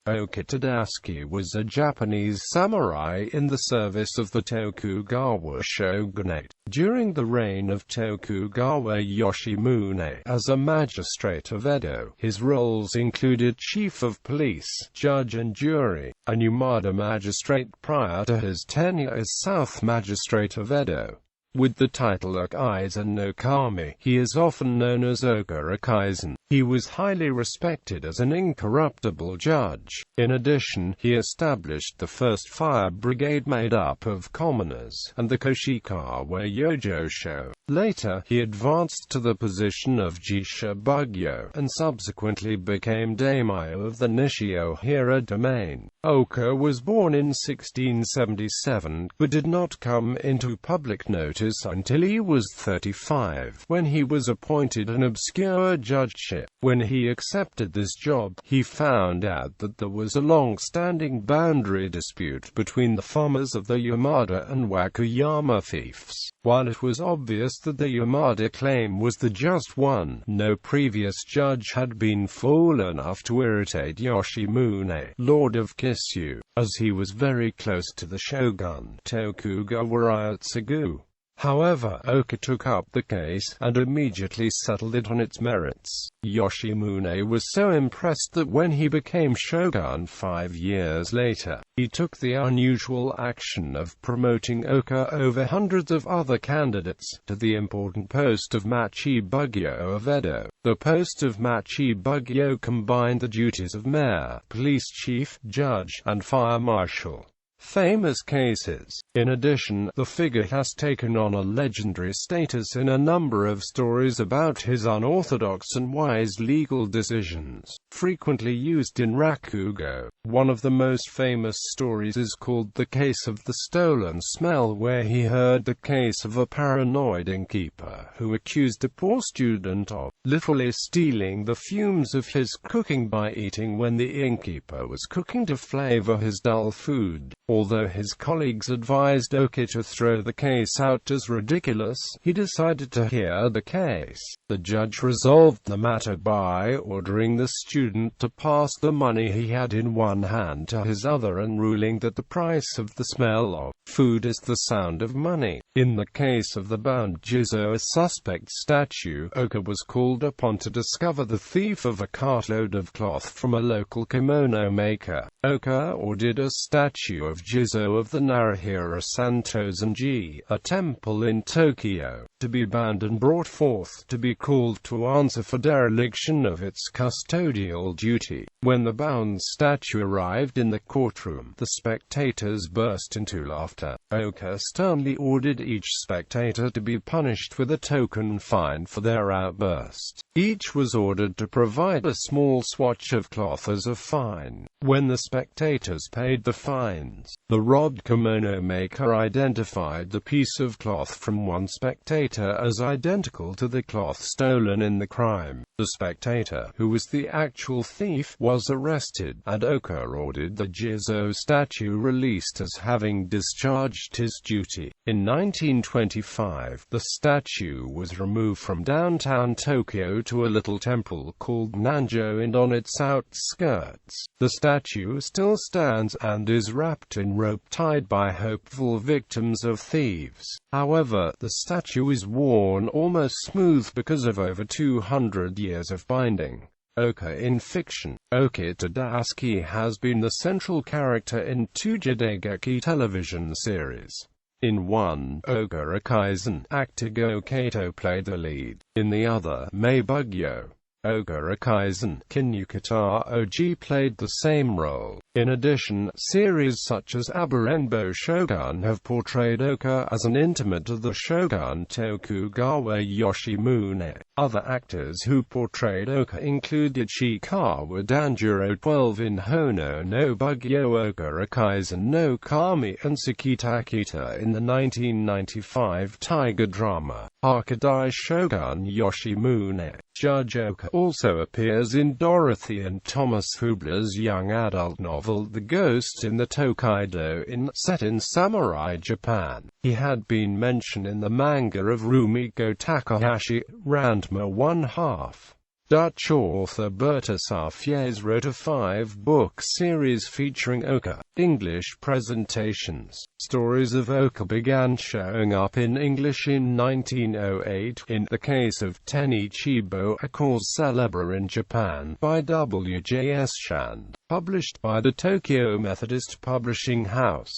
Ōoka Tadasuke was a Japanese samurai in the service of the Tokugawa shogunate. During the reign of Tokugawa Yoshimune as a magistrate of Edo, his roles included chief of police, judge and jury, a Yamada Magistrate prior to his tenure as South Magistrate of Edo. With the title Ōoka Echizen He, he is often known as Ōoka Echizen. He was highly respected as an incorruptible judge. In addition, he established the first fire brigade made up of commoners, and the Koshikawa Yojosho. Later, he advanced to the position of Jisha Bugyo, and subsequently became daimyo of the Nishio-hira domain. Ōoka was born in 1677, but did not come into public notice until he was 35, when he was appointed an obscure judgeship. When he accepted this job, he found out that there was a long-standing boundary dispute between the farmers of the Yamada and Wakayama fiefs. While it was obvious that the Yamada claim was the just one, no previous judge had been fool enough to irritate Yoshimune, lord of Kishu, as he was very close to the shogun, Tokugawa Yoshimune. However, Ōoka took up the case, and immediately settled it on its merits. Yoshimune was so impressed that when he became shogun 5 years later, he took the unusual action of promoting Ōoka over hundreds of other candidates, to the important post of Machi Bugyo of Edo. The post of Machi Bugyo combined the duties of mayor, police chief, judge, and fire marshal. Famous cases. In addition, the figure has taken on a legendary status in a number of stories about his unorthodox and wise legal decisions, frequently used in rakugo. One of the most famous stories is called The Case of the Stolen Smell, where he heard the case of a paranoid innkeeper who accused a poor student of literally stealing the fumes of his cooking by eating when the innkeeper was cooking to flavor his dull food. Although his colleagues advised Ōoka to throw the case out as ridiculous, he decided to hear the case. The judge resolved the matter by ordering the student to pass the money he had in one hand to his other and ruling that the price of the smell of food is the sound of money. In the case of the bound Jizo, a suspect statue, Ōoka was called upon to discover the thief of a cartload of cloth from a local kimono maker. Ōoka ordered a statue of Jizo of the Narahira Santosanji, a temple in Tokyo, to be bound and brought forth to be called to answer for dereliction of its custodial duty. When the bound statue arrived in the courtroom, the spectators burst into laughter. Ōoka sternly ordered each spectator to be punished with a token fine for their outburst. Each was ordered to provide a small swatch of cloth as a fine. When the spectators paid the fines, the robbed kimono maker identified the piece of cloth from one spectator as identical to the cloth stolen in the crime. The spectator, who was the actual thief, was arrested, and Ōoka ordered the Jizo statue released as having discharged his duty. In 1925, the statue was removed from downtown Tokyo to a little temple called Nanjo, and on its outskirts, the statue still stands, and is wrapped in rope tied by hopeful victims of thieves. However, the statue is worn almost smooth because of over 200 years of binding. Ōoka in fiction. Ōoka Tadasuke has been the central character in 2 jidaigeki television series. In one, Ōoka Echizen, actor Go Kato played the lead. In the other, Mei Bugyo, Ōoka Echizen, Kinyukata Oji played the same role. In addition, series such as Abarenbo Shogun have portrayed Ōoka as an intimate of the shogun Tokugawa Yoshimune. Other actors who portrayed Ōoka included Ishikawa Danjuro 12 in Hono no Bugyo, Ōoka Echizen no Kami, and Sakita Akita in the 1995 Tiger drama Hakadai Shogun Yoshimune. Judge Ōoka also appears in Dorothy and Thomas Hubler's young adult novel The Ghost in the Tokaido set in samurai Japan. He had been mentioned in the manga of Rumiko Takahashi, Ranma 1/2. Dutch author Bertha Safiez wrote a 5-book series featuring Ōoka. English presentations. Stories of Ōoka began showing up in English in 1908, in the case of Tenichibo, a cause célèbre in Japan, by W.J.S. Shand, published by the Tokyo Methodist Publishing House.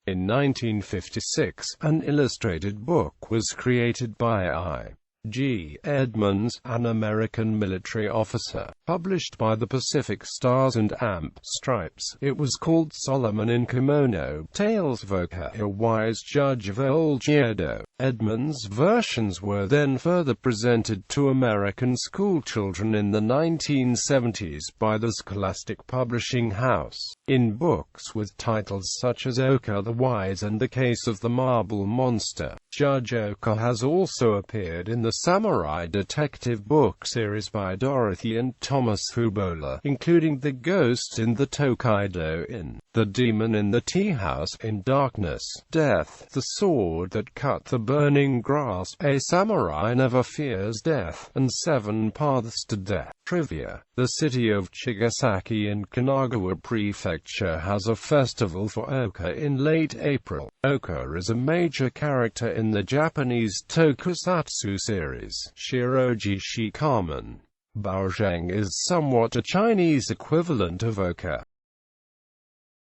In 1956, an illustrated book was created by I.G. Edmonds, an American military officer, published by the Pacific Stars and Amp Stripes. It was called Solomon in Kimono, Tales of Ōoka, a wise judge of old Edo. Edmonds' versions were then further presented to American schoolchildren in the 1970s by the Scholastic Publishing House, in books with titles such as Ōoka the Wise and The Case of the Marble Monster. Judge Ōoka has also appeared in the samurai detective book series by Dorothy and Thomas Fubola, including The Ghost in the Tokaido Inn, The Demon in the Tea House, In Darkness, Death, The Sword That Cut the Burning Grass, A Samurai Never Fears Death, and 7 Paths to Death. Trivia. The city of Chigasaki in Kanagawa Prefecture has a festival for Ōoka in late April. Ōoka is a major character in the Japanese tokusatsu series, Shiroji Shikamen. Baozhang is somewhat a Chinese equivalent of Ōoka.